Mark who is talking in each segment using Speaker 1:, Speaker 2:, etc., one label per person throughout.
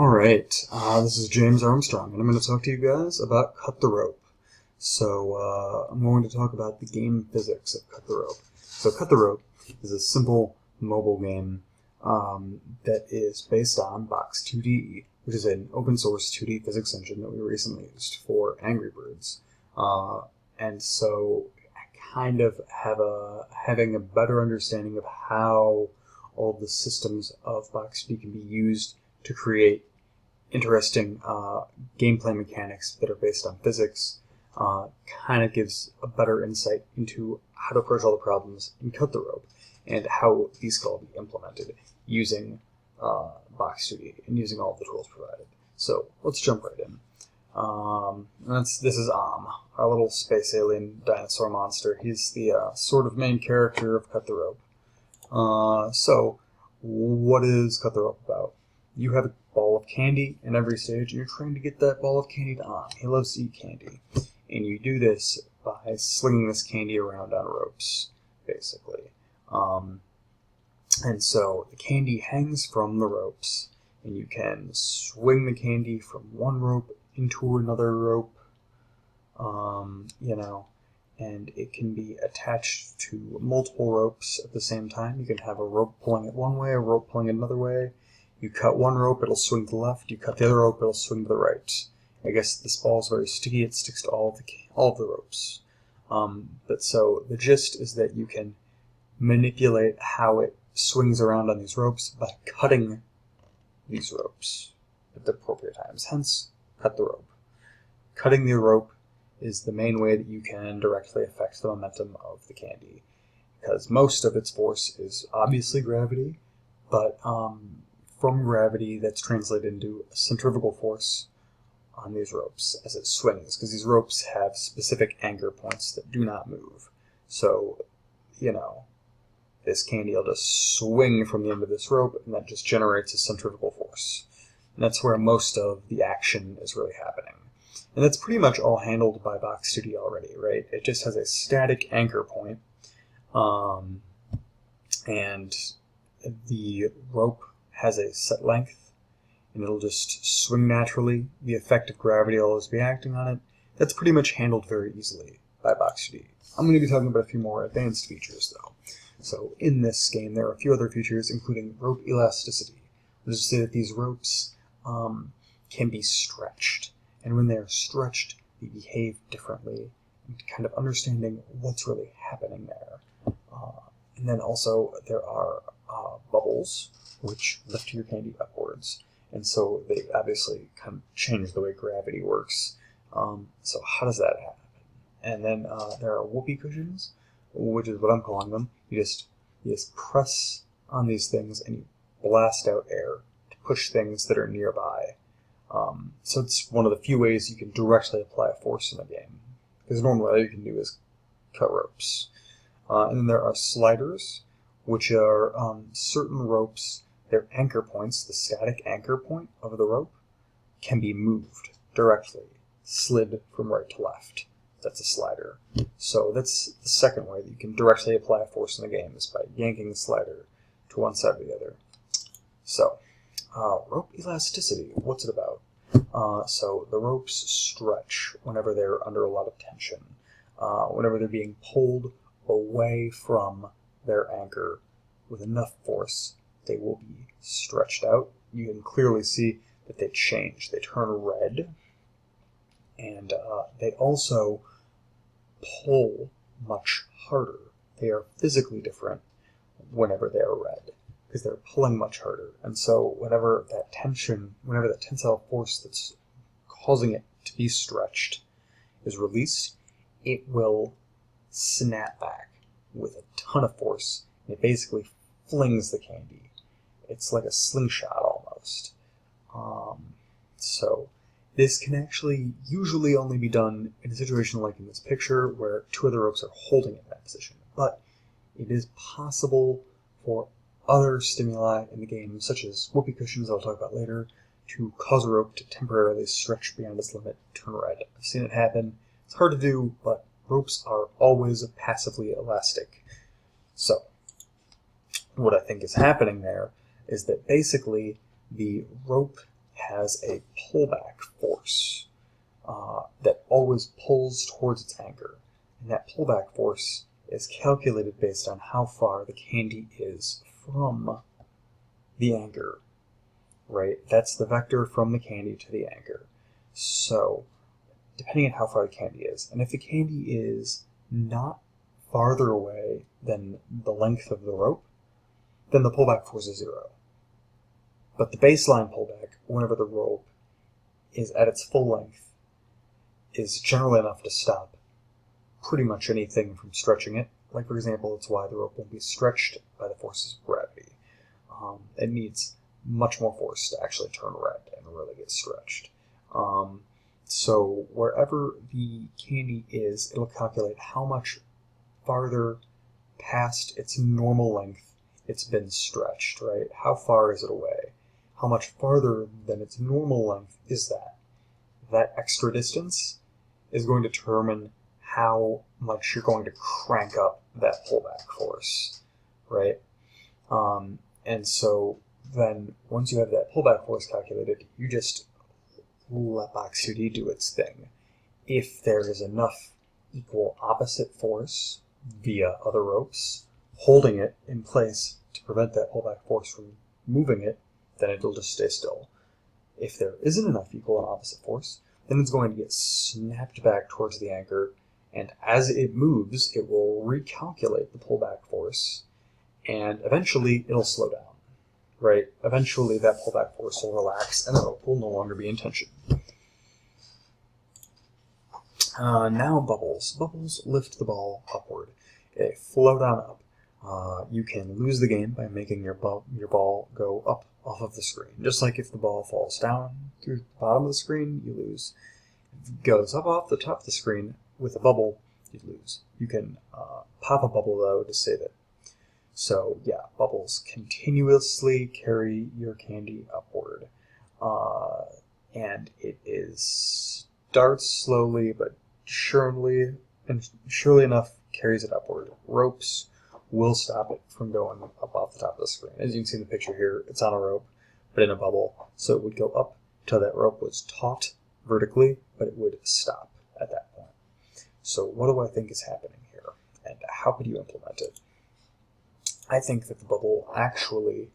Speaker 1: Alright, this is James Armstrong, and I'm going to talk to you guys about Cut the Rope. I'm going to talk about the game physics of Cut the Rope. So Cut the Rope is a simple mobile game that is based on Box2D, which is an open source 2D physics engine that we recently used for Angry Birds. And so I kind of having a better understanding of how all the systems of Box2D can be used to create interesting gameplay mechanics that are based on physics kind of gives a better insight into how to approach all the problems in Cut the Rope and how these can all be implemented using Box2D and using all the tools provided. So let's jump right in. This is our little space alien dinosaur monster. He's the sort of main character of Cut the Rope. So what is Cut the Rope about? You have a ball of candy in every stage, and you're trying to get that ball of candy to Am. He loves to eat candy. And you do this by slinging this candy around on ropes, basically. And so the candy hangs from the ropes, and you can swing the candy from one rope into another rope, and it can be attached to multiple ropes at the same time. You can have a rope pulling it one way, a rope pulling it another way. You cut one rope, it'll swing to the left. You cut the other rope, it'll swing to the right. I guess this ball is very sticky. It sticks to all of the ropes. So the gist is that you can manipulate how it swings around on these ropes by cutting these ropes at the appropriate times. Hence, cut the rope. Cutting the rope is the main way that you can directly affect the momentum of the candy, because most of its force is obviously gravity, but from gravity that's translated into a centrifugal force on these ropes as it swings, because these ropes have specific anchor points that do not move. So, this candy will just swing from the end of this rope, and that just generates a centrifugal force. And that's where most of the action is really happening. And that's pretty much all handled by Box2D already, right? It just has a static anchor point, and the rope has a set length, and it'll just swing naturally. The effect of gravity will always be acting on it. That's pretty much handled very easily by Box2D. I'm going to be talking about a few more advanced features, though. So in this game, there are a few other features, including rope elasticity, which is to say that these ropes can be stretched. And when they're stretched, they behave differently, and kind of understanding what's really happening there. And then also there are bubbles, which lift your candy upwards. And so they obviously kind of change the way gravity works. So how does that happen? And then there are whoopee cushions, which is what I'm calling them. You just press on these things and you blast out air to push things that are nearby. So it's one of the few ways you can directly apply a force in the game, because normally all you can do is cut ropes. And then there are sliders, which are certain ropes. Their anchor points, the static anchor point of the rope, can be moved directly, slid from right to left. That's a slider. So that's the second way that you can directly apply a force in the game, is by yanking the slider to one side or the other. So, rope elasticity, what's it about? So the ropes stretch whenever they're under a lot of tension. Whenever they're being pulled away from their anchor with enough force, they will be stretched out. You can clearly see that they change. They turn red, and they also pull much harder. They are physically different whenever they are red, because they're pulling much harder. And so whenever that tensile force that's causing it to be stretched is released, it will snap back with a ton of force, and it basically flings the candy. It's like a slingshot almost. So this can actually usually only be done in a situation like in this picture, where two other ropes are holding it in that position. But it is possible for other stimuli in the game, such as whoopee cushions I'll talk about later, to cause a rope to temporarily stretch beyond its limit, turn red. I've seen it happen. It's hard to do, but ropes are always passively elastic. So what I think is happening there is that basically the rope has a pullback force that always pulls towards its anchor. And that pullback force is calculated based on how far the candy is from the anchor, right? That's the vector from the candy to the anchor. So, depending on how far the candy is, and if the candy is not farther away than the length of the rope, then the pullback force is 0. But the baseline pullback, whenever the rope is at its full length, is generally enough to stop pretty much anything from stretching it. Like, for example, it's why the rope won't be stretched by the forces of gravity. It needs much more force to actually turn red and really get stretched. So wherever the candy is, it'll calculate how much farther past its normal length it's been stretched, right? How far is it away? How much farther than its normal length is that? That extra distance is going to determine how much you're going to crank up that pullback force, right? And so then once you have that pullback force calculated, you just let Box 2D do its thing. If there is enough equal opposite force via other ropes holding it in place to prevent that pullback force from moving it, then it'll just stay still. If there isn't enough equal and opposite force, then it's going to get snapped back towards the anchor, and as it moves, it will recalculate the pullback force, and eventually it'll slow down, right? Eventually that pullback force will relax, and the rope will no longer be in tension. Now bubbles. Bubbles lift the ball upward. They float on up. You can lose the game by making your ball go up off of the screen. Just like if the ball falls down through the bottom of the screen, you lose. If it goes up off the top of the screen with a bubble, you lose. You can pop a bubble, though, to save it. So, yeah, bubbles continuously carry your candy upward. And it starts slowly, but surely enough carries it upward. Ropes will stop it from going up off the top of the screen. As you can see in the picture here, it's on a rope, but in a bubble. So it would go up till that rope was taut vertically, but it would stop at that point. So what do I think is happening here? And how could you implement it? I think that the bubble actually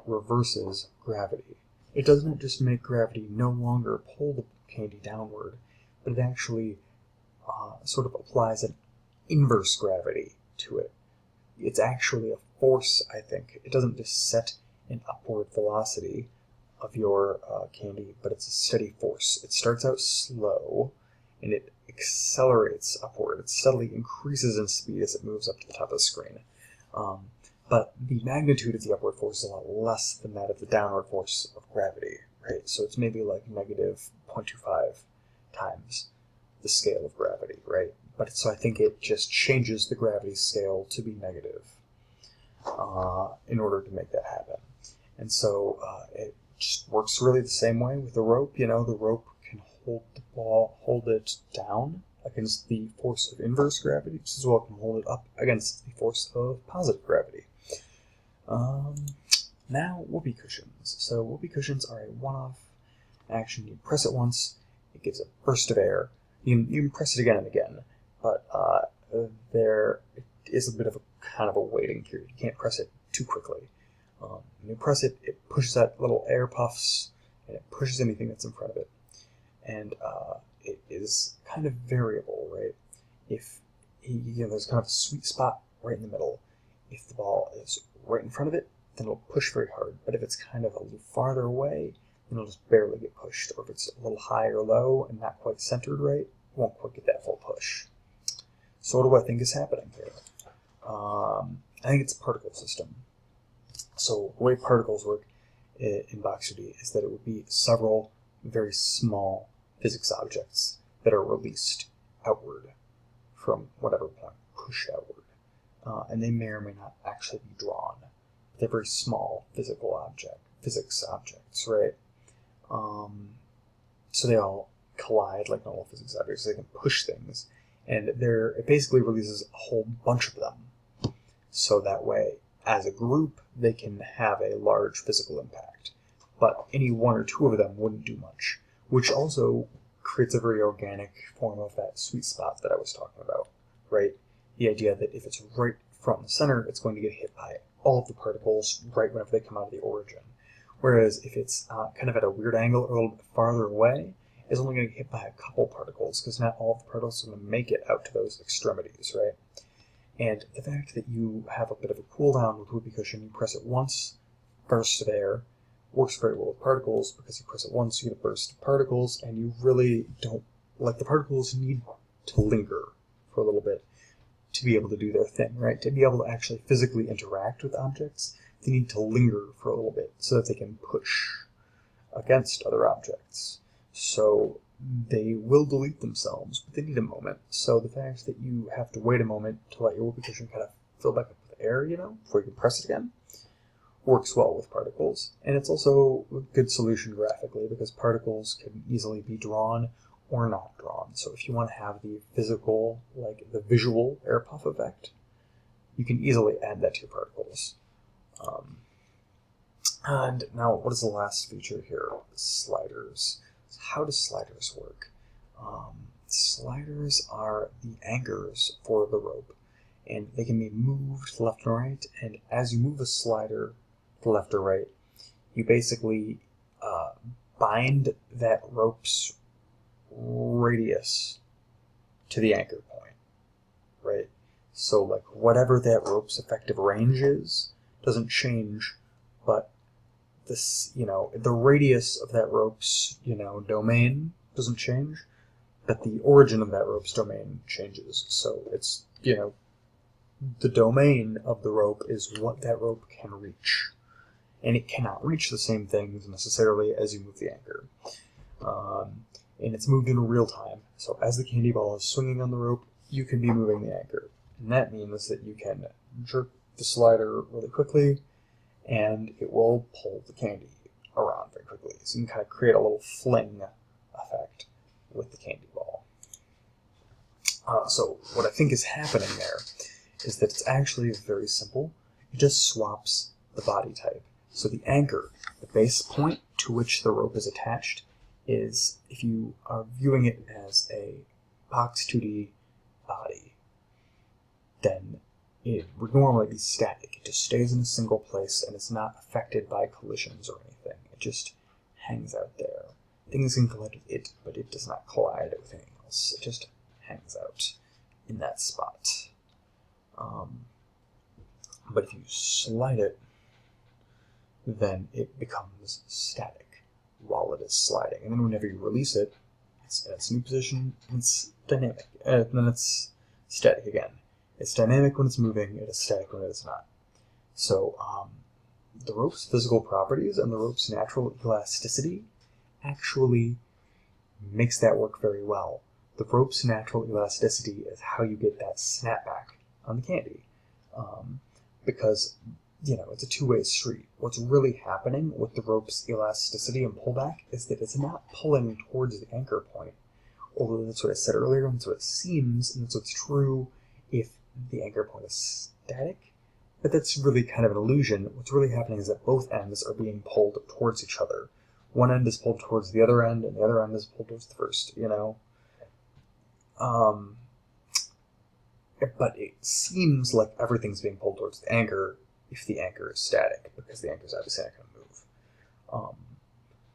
Speaker 1: reverses gravity. It doesn't just make gravity no longer pull the candy downward, but it actually sort of applies an inverse gravity to it. It's actually a force, I think. It doesn't just set an upward velocity of your candy, but it's a steady force. It starts out slow, and it accelerates upward. It steadily increases in speed as it moves up to the top of the screen. But the magnitude of the upward force is a lot less than that of the downward force of gravity, right? So it's maybe like negative 0.25 times the scale of gravity, right? But so I think it just changes the gravity scale to be negative in order to make that happen. And so it just works really the same way with the rope. You know, the rope can hold it down against the force of inverse gravity, just as well can hold it up against the force of positive gravity. Now, whoopee cushions. So whoopee cushions are a one-off action. You press it once, it gives a burst of air. You can press it again and again, but there is a bit of a kind of a waiting period. You can't press it too quickly. When you press it, it pushes out little air puffs, and it pushes anything that's in front of it. And it is kind of variable, right? If there's kind of a sweet spot right in the middle. If the ball is right in front of it, then it'll push very hard. But if it's kind of a little farther away, then it'll just barely get pushed. Or if it's a little high or low and not quite centered right, it won't quite get that full push. So what do I think is happening here? I think it's a particle system. So the way particles work in Box 2D is that it would be several very small physics objects that are released outward from whatever point, pushed outward. And they may or may not actually be drawn. They're very small physics objects, right? So they all collide like normal physics objects. So they can push things, and it basically releases a whole bunch of them. So that way, as a group, they can have a large physical impact. but any one or two of them wouldn't do much, which also creates a very organic form of that sweet spot that I was talking about, right? The idea that if it's right front and center, it's going to get hit by all of the particles right whenever they come out of the origin. Whereas if it's kind of at a weird angle or a little bit farther away, it's only going to get hit by a couple particles, because not all of the particles are going to make it out to those extremities, right? And the fact that you have a bit of a cooldown with Whoopee Cushion, you press it once, burst of air, works very well with particles, because you press it once, you get a burst of particles, and you really don't, like, the particles need to linger for a little bit to be able to do their thing, right? To be able to actually physically interact with objects, they need to linger for a little bit so that they can push against other objects. So they will delete themselves, but they need a moment. So the fact that you have to wait a moment to let your Whoopee Cushion kind of fill back up with air, before you can press it again, works well with particles. And it's also a good solution graphically, because particles can easily be drawn or not drawn. So if you want to have the physical, like the visual air puff effect, you can easily add that to your particles. And now, what is the last feature here? Sliders. So how do sliders work? Sliders are the anchors for the rope, and they can be moved left and right, and as you move a slider to left or right, you basically bind that rope's radius to the anchor point, right? So like whatever that rope's effective range is doesn't change, but this, the radius of that rope's, domain doesn't change, but the origin of that rope's domain changes. So it's, the domain of the rope is what that rope can reach. And it cannot reach the same things necessarily as you move the anchor. And it's moved in real time. So as the candy ball is swinging on the rope, you can be moving the anchor. And that means that you can jerk the slider really quickly, and it will pull the candy around very quickly. So you can kind of create a little fling effect with the candy ball. So what I think is happening there is that it's actually very simple. It just swaps the body type. So the anchor, the base point to which the rope is attached, is, if you are viewing it as a Box 2D body, then it would normally be static. It just stays in a single place and it's not affected by collisions or anything. It just hangs out there. Things can collide with it, but it does not collide with anything else. It just hangs out in that spot. But if you slide it, then it becomes static while it is sliding. And then whenever you release it, it's in its new position, and it's dynamic. And then it's static again. It's dynamic when it's moving, it is static when it is not. So the rope's physical properties and the rope's natural elasticity actually makes that work very well. The rope's natural elasticity is how you get that snapback on the candy. Because, it's a two-way street. What's really happening with the rope's elasticity and pullback is that it's not pulling towards the anchor point. Although that's what I said earlier, and that's what it seems, and that's what's true if the anchor point is static. But that's really kind of an illusion. What's really happening is that both ends are being pulled towards each other. One end is pulled towards the other end, and the other end is pulled towards the first, But it seems like everything's being pulled towards the anchor if the anchor is static, because the anchor is obviously not going to move.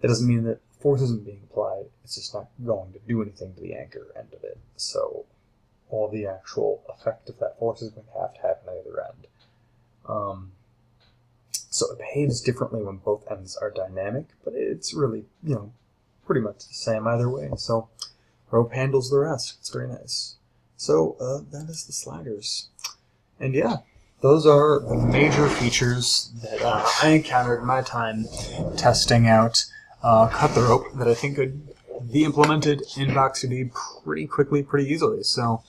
Speaker 1: That doesn't mean that force isn't being applied, it's just not going to do anything to the anchor end of it. So all the actual effect of that force is going to happen at the other end. So it behaves differently when both ends are dynamic, but it's really, pretty much the same either way. So rope handles the rest. It's very nice. So that is the sliders. And yeah, those are the major features that I encountered in my time testing out Cut the Rope that I think could be implemented in Box 2D pretty quickly, pretty easily. So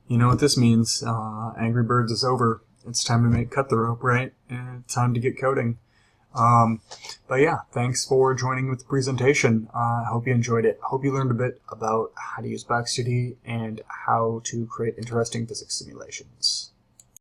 Speaker 1: you know what this means. Angry Birds is over. It's time to make Cut the Rope, right? And it's time to get coding. But yeah, thanks for joining with the presentation. I hope you enjoyed it. I hope you learned a bit about how to use Box 2D and how to create interesting physics simulations.